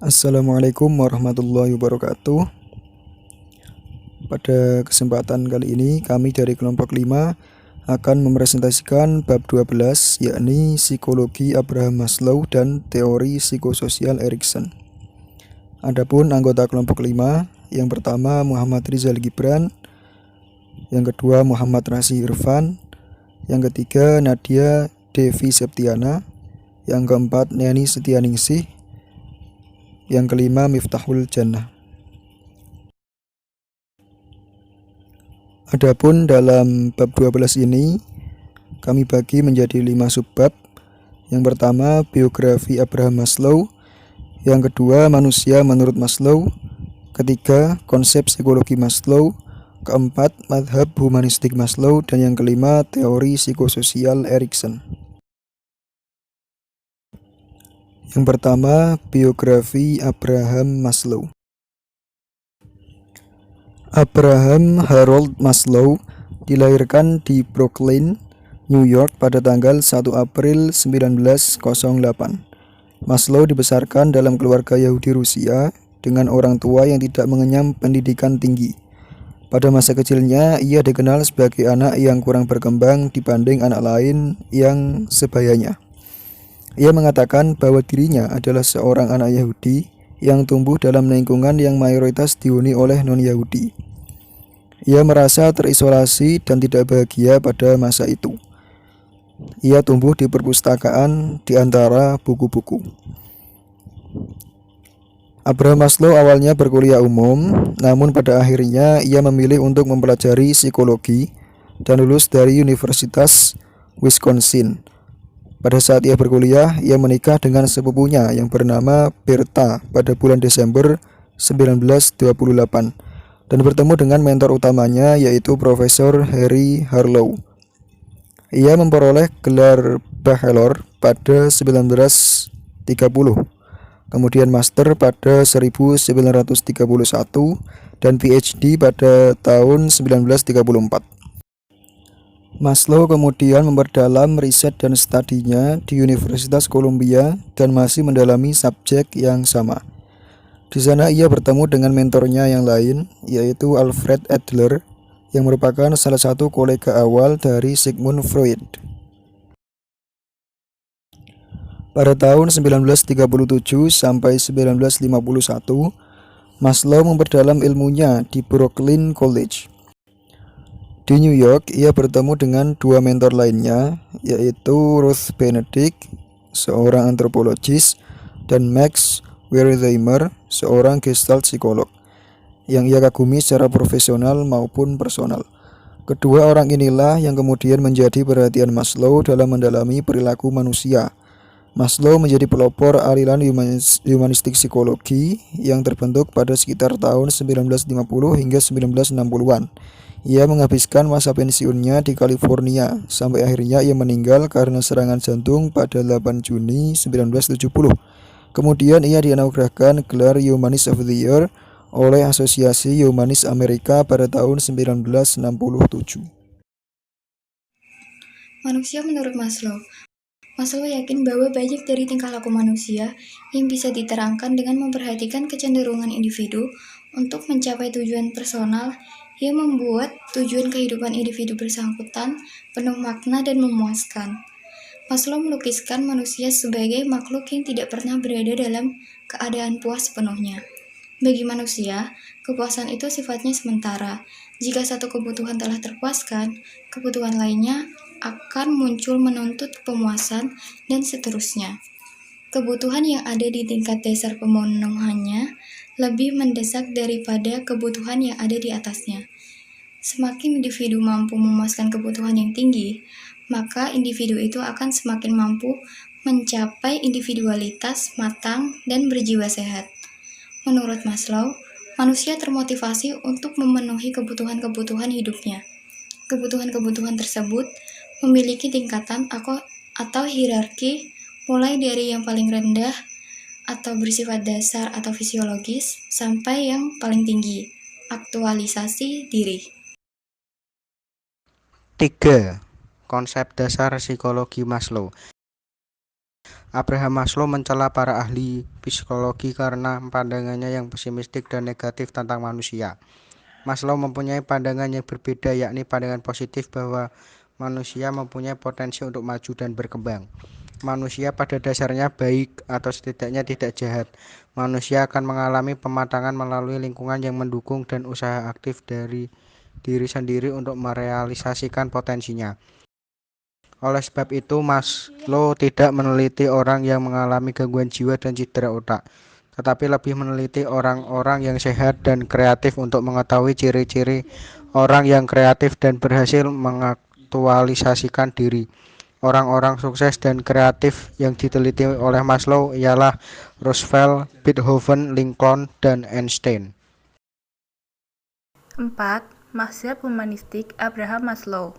Assalamualaikum warahmatullahi wabarakatuh. Pada kesempatan kali ini kami dari kelompok 5 akan mempresentasikan bab 12, yakni psikologi Abraham Maslow dan teori psikososial Erikson. Adapun anggota kelompok 5, yang pertama Muhammad Rizal Gibran, yang kedua Muhammad Rasi Irfan, yang ketiga Nadia Devi Septiana, yang keempat Neni Setianingsih, yang kelima Miftahul Jannah. Adapun dalam bab 12 ini kami bagi menjadi 5 subbab. Yang pertama biografi Abraham Maslow, yang kedua manusia menurut Maslow, ketiga konsep psikologi Maslow, keempat madhab humanistik Maslow, dan yang kelima teori psikososial Erikson. Yang pertama biografi Abraham Maslow. Abraham Harold Maslow dilahirkan di Brooklyn, New York pada tanggal 1 April 1908. Maslow dibesarkan dalam keluarga Yahudi Rusia dengan orang tua yang tidak mengenyam pendidikan tinggi. Pada masa kecilnya, ia dikenal sebagai anak yang kurang berkembang dibanding anak lain yang sebayanya. Ia mengatakan bahwa dirinya adalah seorang anak Yahudi yang tumbuh dalam lingkungan yang mayoritas dihuni oleh non-Yahudi. Ia merasa terisolasi dan tidak bahagia pada masa itu. Ia tumbuh di perpustakaan di antara buku-buku. Abraham Maslow awalnya berkuliah umum, namun pada akhirnya ia memilih untuk mempelajari psikologi dan lulus dari Universitas Wisconsin. Pada saat ia berkuliah, ia menikah dengan sepupunya yang bernama Bertha pada bulan Desember 1928 dan bertemu dengan mentor utamanya yaitu Profesor Harry Harlow. Ia memperoleh gelar bachelor pada 1930, kemudian master pada 1931 dan PhD pada tahun 1934. Maslow kemudian memperdalam riset dan studinya di Universitas Columbia dan masih mendalami subjek yang sama. Di sana ia bertemu dengan mentornya yang lain, yaitu Alfred Adler, yang merupakan salah satu kolega awal dari Sigmund Freud. Pada tahun 1937 sampai 1951, Maslow memperdalam ilmunya di Brooklyn College. Di New York, ia bertemu dengan dua mentor lainnya, yaitu Ruth Benedict, seorang antropologis, dan Max Wertheimer, seorang gestalt psikolog, yang ia kagumi secara profesional maupun personal. Kedua orang inilah yang kemudian menjadi perhatian Maslow dalam mendalami perilaku manusia. Maslow menjadi pelopor aliran humanistik psikologi yang terbentuk pada sekitar tahun 1950 hingga 1960-an. Ia menghabiskan masa pensiunnya di California sampai akhirnya ia meninggal karena serangan jantung pada 8 Juni 1970. Kemudian ia dianugerahkan gelar Humanist of the Year oleh Asosiasi Humanis Amerika pada tahun 1967. Manusia menurut Maslow. Maslow yakin bahwa banyak dari tingkah laku manusia yang bisa diterangkan dengan memperhatikan kecenderungan individu untuk mencapai tujuan personal yang membuat tujuan kehidupan individu bersangkutan penuh makna dan memuaskan. Maslow melukiskan manusia sebagai makhluk yang tidak pernah berada dalam keadaan puas sepenuhnya. Bagi manusia, kepuasan itu sifatnya sementara. Jika satu kebutuhan telah terpuaskan, kebutuhan lainnya akan muncul menuntut pemuasan, dan seterusnya. Kebutuhan yang ada di tingkat dasar pemenuhannya lebih mendesak daripada kebutuhan yang ada di atasnya. Semakin individu mampu memuaskan kebutuhan yang tinggi, maka individu itu akan semakin mampu mencapai individualitas matang dan berjiwa sehat. Menurut Maslow, manusia termotivasi untuk memenuhi kebutuhan-kebutuhan hidupnya. Kebutuhan-kebutuhan tersebut memiliki tingkatan atau hierarki, mulai dari yang paling rendah atau bersifat dasar atau fisiologis sampai yang paling tinggi, aktualisasi diri. 3. Konsep dasar psikologi Maslow. Abraham Maslow mencela para ahli psikologi karena pandangannya yang pesimistik dan negatif tentang manusia. Maslow mempunyai pandangan yang berbeda, yakni pandangan positif bahwa manusia mempunyai potensi untuk maju dan berkembang. Manusia pada dasarnya baik atau setidaknya tidak jahat. Manusia akan mengalami pematangan melalui lingkungan yang mendukung dan usaha aktif dari diri sendiri untuk merealisasikan potensinya. Oleh sebab itu, Maslow tidak meneliti orang yang mengalami gangguan jiwa dan cedera otak, tetapi lebih meneliti orang-orang yang sehat dan kreatif untuk mengetahui ciri-ciri orang yang kreatif dan berhasil mengaktualisasikan diri. Orang-orang sukses dan kreatif yang diteliti oleh Maslow ialah Roosevelt, Beethoven, Lincoln, dan Einstein. 4. Mazhab humanistik Abraham Maslow.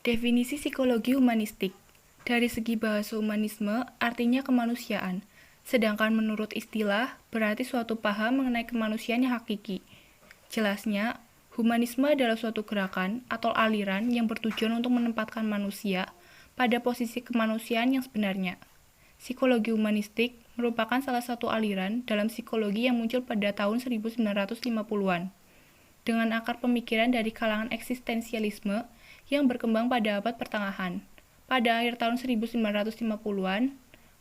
Definisi psikologi humanistik. Dari segi bahasa humanisme, artinya kemanusiaan. Sedangkan menurut istilah, berarti suatu paham mengenai kemanusiaan yang hakiki. Jelasnya, humanisme adalah suatu gerakan atau aliran yang bertujuan untuk menempatkan manusia pada posisi kemanusiaan yang sebenarnya. Psikologi humanistik merupakan salah satu aliran dalam psikologi yang muncul pada tahun 1950-an. Dengan akar pemikiran dari kalangan eksistensialisme yang berkembang pada abad pertengahan. Pada akhir tahun 1950-an,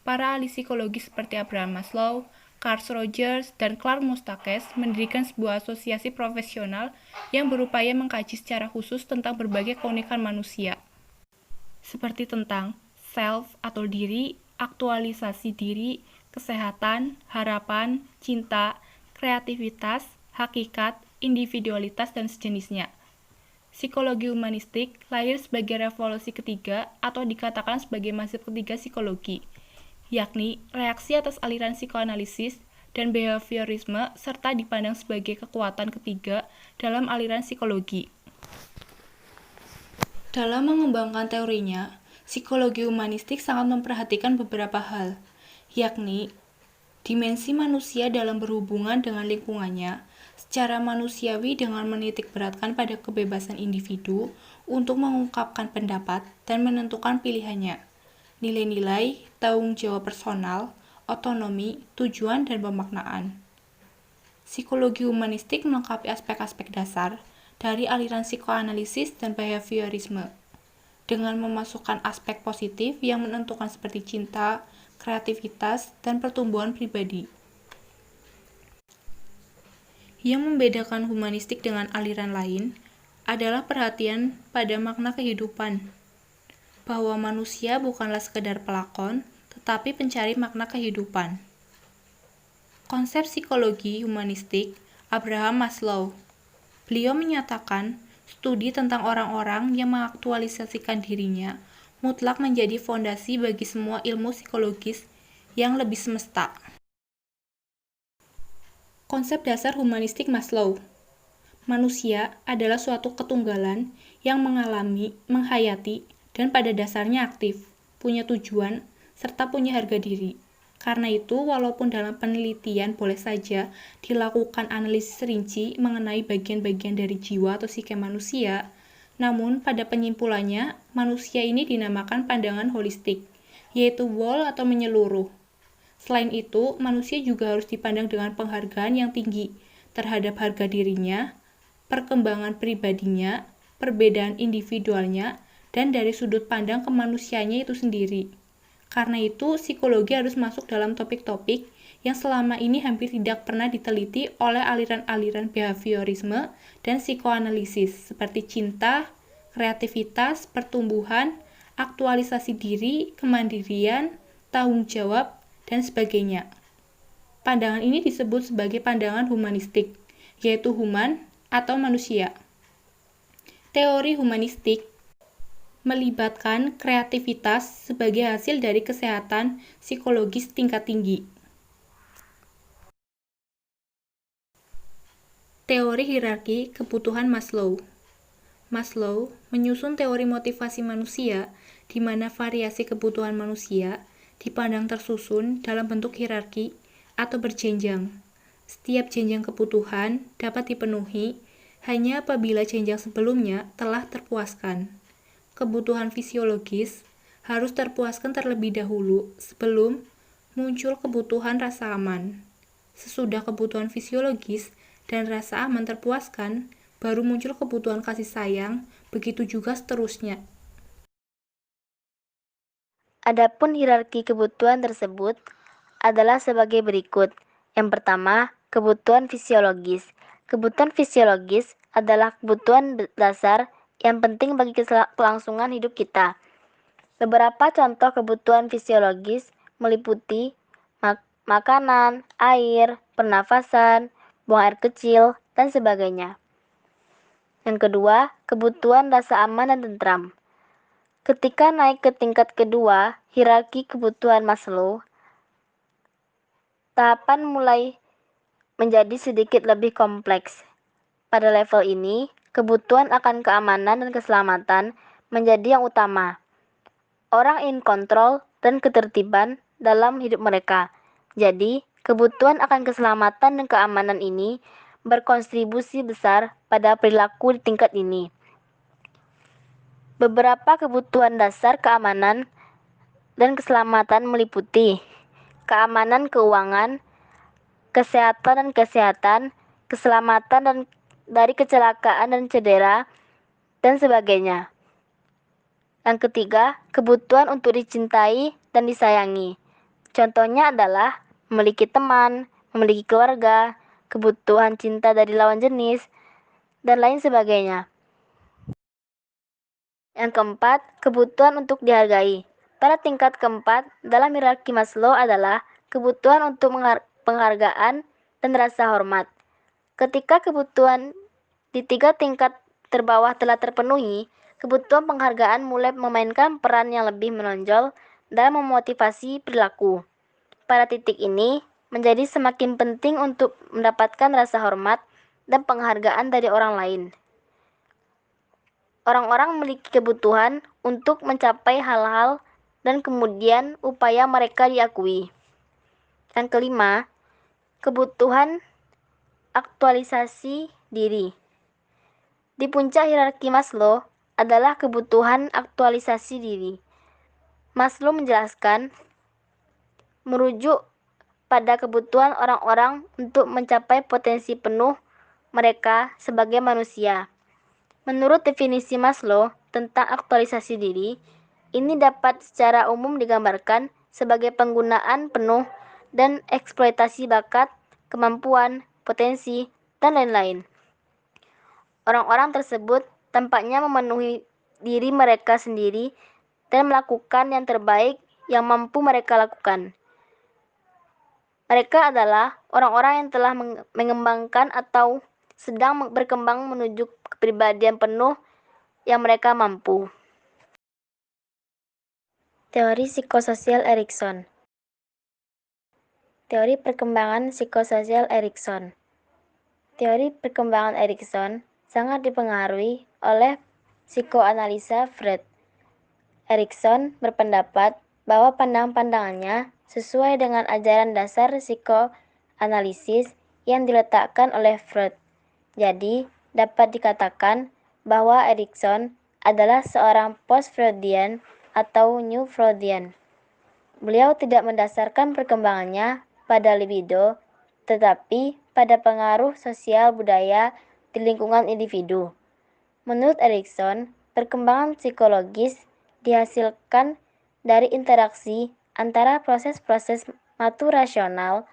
para ahli psikologi seperti Abraham Maslow, Carl Rogers, dan Clark Mustakes mendirikan sebuah asosiasi profesional yang berupaya mengkaji secara khusus tentang berbagai keunikan manusia, seperti tentang self atau diri, aktualisasi diri, kesehatan, harapan, cinta, kreativitas, hakikat, individualitas, dan sejenisnya. Psikologi humanistik lahir sebagai revolusi ketiga atau dikatakan sebagai mazhab ketiga psikologi, yakni reaksi atas aliran psikoanalisis dan behaviorisme serta dipandang sebagai kekuatan ketiga dalam aliran psikologi. Dalam mengembangkan teorinya, psikologi humanistik sangat memperhatikan beberapa hal, yakni dimensi manusia dalam berhubungan dengan lingkungannya, secara manusiawi dengan menitik beratkan pada kebebasan individu untuk mengungkapkan pendapat dan menentukan pilihannya. Nilai-nilai, tanggung jawab personal, otonomi, tujuan, dan pemaknaan. Psikologi humanistik melengkapi aspek-aspek dasar dari aliran psikoanalisis dan behaviorisme, dengan memasukkan aspek positif yang menentukan seperti cinta, kreativitas, dan pertumbuhan pribadi. Yang membedakan humanistik dengan aliran lain adalah perhatian pada makna kehidupan, bahwa manusia bukanlah sekedar pelakon, tetapi pencari makna kehidupan. Konsep psikologi humanistik Abraham Maslow. Beliau menyatakan studi tentang orang-orang yang mengaktualisasikan dirinya mutlak menjadi fondasi bagi semua ilmu psikologis yang lebih semesta. Konsep dasar humanistik Maslow. Manusia adalah suatu ketunggalan yang mengalami, menghayati, dan pada dasarnya aktif, punya tujuan, serta punya harga diri. Karena itu, walaupun dalam penelitian boleh saja dilakukan analisis rinci mengenai bagian-bagian dari jiwa atau psike manusia, namun pada penyimpulannya, manusia ini dinamakan pandangan holistik, yaitu whole atau menyeluruh. Selain itu, manusia juga harus dipandang dengan penghargaan yang tinggi terhadap harga dirinya, perkembangan pribadinya, perbedaan individualnya, dan dari sudut pandang kemanusiaannya itu sendiri. Karena itu, psikologi harus masuk dalam topik-topik yang selama ini hampir tidak pernah diteliti oleh aliran-aliran behaviorisme dan psikoanalisis, seperti cinta, kreativitas, pertumbuhan, aktualisasi diri, kemandirian, tanggung jawab, dan sebagainya. Pandangan ini disebut sebagai pandangan humanistik, yaitu human atau manusia. Teori humanistik melibatkan kreativitas sebagai hasil dari kesehatan psikologis tingkat tinggi. Teori hierarki kebutuhan Maslow. Maslow menyusun teori motivasi manusia di mana variasi kebutuhan manusia dipandang tersusun dalam bentuk hierarki atau berjenjang. Setiap jenjang kebutuhan dapat dipenuhi hanya apabila jenjang sebelumnya telah terpuaskan. Kebutuhan fisiologis harus terpuaskan terlebih dahulu sebelum muncul kebutuhan rasa aman. Sesudah kebutuhan fisiologis dan rasa aman terpuaskan, baru muncul kebutuhan kasih sayang, begitu juga seterusnya. Adapun hierarki kebutuhan tersebut adalah sebagai berikut. Yang pertama, kebutuhan fisiologis. Kebutuhan fisiologis adalah kebutuhan dasar yang penting bagi kelangsungan hidup kita. Beberapa contoh kebutuhan fisiologis meliputi makanan, air, pernafasan, buang air kecil, dan sebagainya. Yang kedua, kebutuhan rasa aman dan tentram. Ketika naik ke tingkat kedua, hierarki kebutuhan Maslow, tahapan mulai menjadi sedikit lebih kompleks. Pada level ini, kebutuhan akan keamanan dan keselamatan menjadi yang utama. Orang ingin kontrol dan ketertiban dalam hidup mereka. Jadi, kebutuhan akan keselamatan dan keamanan ini berkontribusi besar pada perilaku di tingkat ini. Beberapa kebutuhan dasar keamanan dan keselamatan meliputi keamanan keuangan, kesehatan, keselamatan dan dari kecelakaan dan cedera, dan sebagainya. Yang ketiga, kebutuhan untuk dicintai dan disayangi. Contohnya adalah memiliki teman, memiliki keluarga, kebutuhan cinta dari lawan jenis, dan lain sebagainya. Yang keempat, kebutuhan untuk dihargai. Pada tingkat keempat, dalam hierarki Maslow adalah kebutuhan untuk penghargaan dan rasa hormat. Ketika kebutuhan di 3 tingkat terbawah telah terpenuhi, kebutuhan penghargaan mulai memainkan peran yang lebih menonjol dalam memotivasi perilaku. Pada titik ini, menjadi semakin penting untuk mendapatkan rasa hormat dan penghargaan dari orang lain. Orang-orang memiliki kebutuhan untuk mencapai hal-hal dan kemudian upaya mereka diakui. Yang kelima, kebutuhan aktualisasi diri. Di puncak hierarki Maslow adalah kebutuhan aktualisasi diri. Maslow menjelaskan, merujuk pada kebutuhan orang-orang untuk mencapai potensi penuh mereka sebagai manusia. Menurut definisi Maslow tentang aktualisasi diri, ini dapat secara umum digambarkan sebagai penggunaan penuh dan eksploitasi bakat, kemampuan, potensi, dan lain-lain. Orang-orang tersebut tampaknya memenuhi diri mereka sendiri dan melakukan yang terbaik yang mampu mereka lakukan. Mereka adalah orang-orang yang telah mengembangkan atau sedang berkembang menuju kepribadian penuh yang mereka mampu. Teori psikososial Erikson. Teori perkembangan psikososial Erikson. Teori perkembangan Erikson sangat dipengaruhi oleh psikoanalisa Freud. Erikson berpendapat bahwa pandangannya sesuai dengan ajaran dasar psikoanalisis yang diletakkan oleh Freud. Jadi, dapat dikatakan bahwa Erikson adalah seorang post-Freudian atau New Freudian. Beliau tidak mendasarkan perkembangannya pada libido, tetapi pada pengaruh sosial budaya di lingkungan individu. Menurut Erikson, perkembangan psikologis dihasilkan dari interaksi antara proses-proses maturasional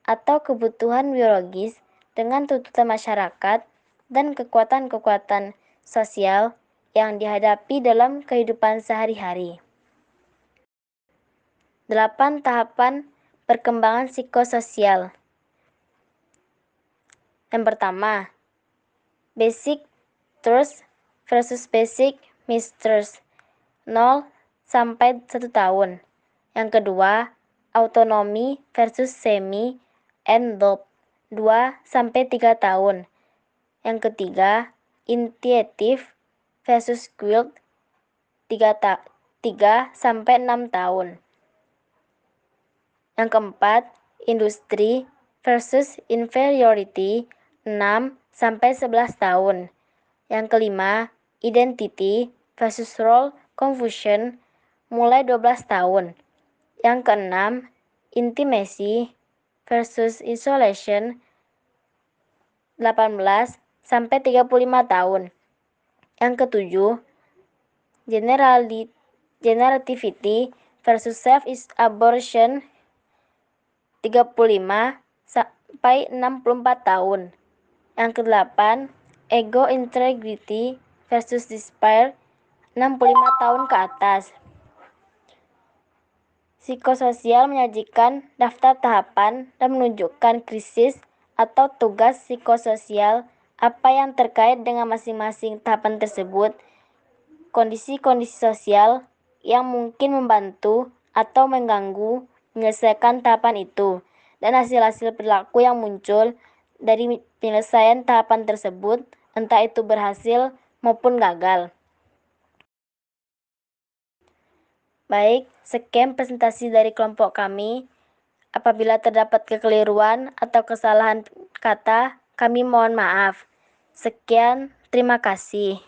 atau kebutuhan biologis dengan tuntutan masyarakat dan kekuatan-kekuatan sosial yang dihadapi dalam kehidupan sehari-hari. 8 tahapan perkembangan psikososial. Yang pertama, basic truth versus basic mistrust, 0 sampai 1 tahun. Yang kedua, autonomy versus semi and doubt, 2 sampai 3 tahun. Yang ketiga, intuitive versus guilt, 3 sampai 6 tahun. Yang keempat, industri versus inferiority, 6 sampai 11 tahun. Yang kelima, identity versus role confusion, mulai 12 tahun. Yang keenam, intimacy versus isolation 18 sampai 35 tahun. Yang ketujuh, generativity versus self-abortion 35 sampai 64 tahun. Yang kedelapan, ego integrity versus despair 65 tahun ke atas. Psikososial menyajikan daftar tahapan dan menunjukkan krisis atau tugas psikososial apa yang terkait dengan masing-masing tahapan tersebut, kondisi-kondisi sosial yang mungkin membantu atau mengganggu menyelesaikan tahapan itu, dan hasil-hasil perilaku yang muncul dari penyelesaian tahapan tersebut, entah itu berhasil maupun gagal. Baik, sekian presentasi dari kelompok kami. Apabila terdapat kekeliruan atau kesalahan kata, kami mohon maaf. Sekian, terima kasih.